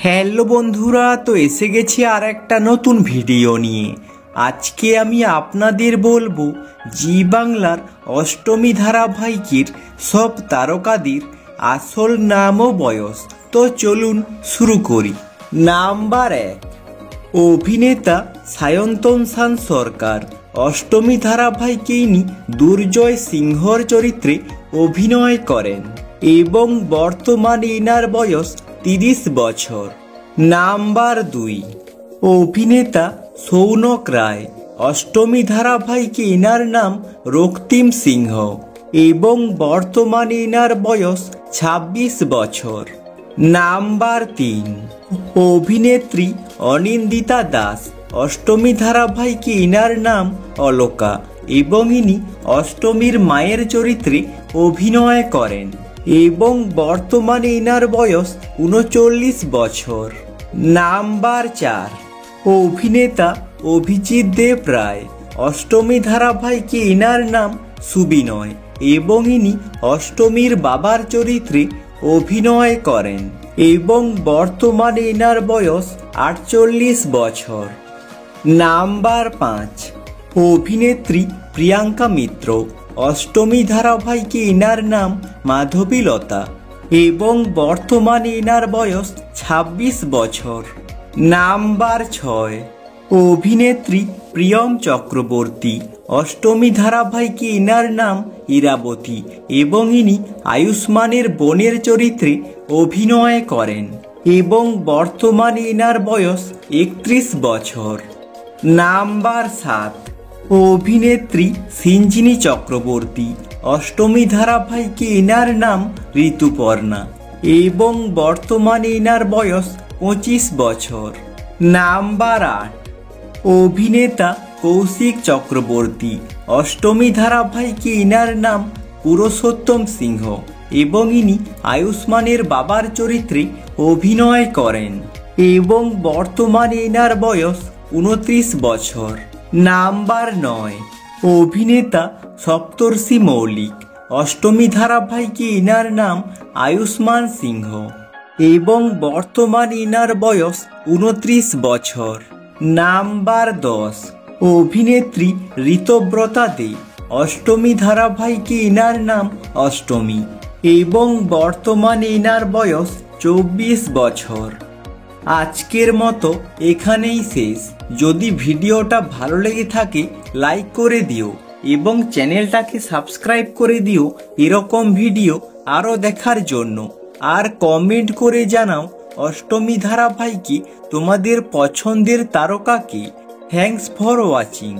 Hello বন্ধুরা, তো এসে গেছি আর একটা নতুন ভিডিও নিয়ে। আজকে আমি আপনাদের বলবো জি বাংলার অষ্টমী ধারাবাহিকের সব তারকাদের আসল নাম ও বয়স। তো চলুন শুরু করি। নাম্বার 1, অভিনেতা সায়ন্তন শান সরকার। অষ্টমী ধারাবাহিকে ইনি দুর্জয় সিংহর চরিত্রে অভিনয় করেন এবং বর্তমানে ইনার বয়স 30 বছর। নাম্বার 2, অভিনেতা সৌনক রায়। অষ্টমী ধারাবাহিকে ইনার নাম রক্তিম সিংহ এবং বর্তমানে ইনার বয়স 26 বছর। নাম্বার 3, অভিনেত্রী অনিন্দিতা দাস। অষ্টমী ধারাবাহিকে ইনার নাম অলকা এবং ইনি অষ্টমীর মায়ের চরিত্রে অভিনয় করেন এবং বর্তমানে ইনার বয়স 39 বছর। নাম্বার 4, অভিনেতা অভিজিৎ দেব রায়। অষ্টমী ধারাবাহিকে ইনার নাম সুবিনয় এবং ইনি অষ্টমীর বাবার চরিত্রে অভিনয় করেন এবং বর্তমানে ইনার বয়স 48 বছর। নাম্বার 5, অভিনেত্রী প্রিয়াঙ্কা মিত্র। অষ্টমী ধারাবাহিকে ইনার নাম মাধবীলতা এবং বর্তমানে ইনার বয়স 26 বছর। নাম্বার 6, অভিনেত্রী প্রিয়ম চক্রবর্তী। অষ্টমী ধারাবাহিকে ইনার নাম ইরাবতী এবং ইনি আয়ুষ্মানের বোনের চরিত্রে অভিনয় করেন এবং বর্তমানে ইনার বয়স 31 বছর। নাম্বার 7, অভিনেত্রী সিঞ্জিনী চক্রবর্তী। অষ্টমী ধারাবাহিকে ইনার নাম ঋতুপর্ণা এবং বর্তমানে ইনার বয়স 25 বছর। নাম্বার 8, অভিনেতা কৌশিক চক্রবর্তী। অষ্টমী ধারাবাহিকে ইনার নাম পুরুষোত্তম সিংহ এবং ইনি আয়ুষ্মানের বাবার চরিত্রে অভিনয় করেন এবং বর্তমানে ইনার বয়স 29 বছর। নাম্বার 9, অভিনেতা সপ্তর্ষি মৌলিক। অষ্টমী ধারাবাহিকে ইনার নাম আয়ুষ্মান সিংহ এবং বর্তমান ইনার বয়স 29 বছর। নাম্বার 10, অভিনেত্রী ঋতব্রতা দে। অষ্টমী ধারাবাহিকে ইনার নাম অষ্টমী এবং বর্তমানে ইনার বয়স 24 বছর। আজকের মতো এখানেই শেষ। যদি ভিডিওটা ভালো লেগে থাকে লাইক করে দিও এবং চ্যানেলটাকে সাবস্ক্রাইব করে দিও এরকম ভিডিও আরও দেখার জন্য। আর কমেন্ট করে জানাও অষ্টমী ধারাবাহিকে তোমাদের পছন্দের তারকাকে। Thanks for watching.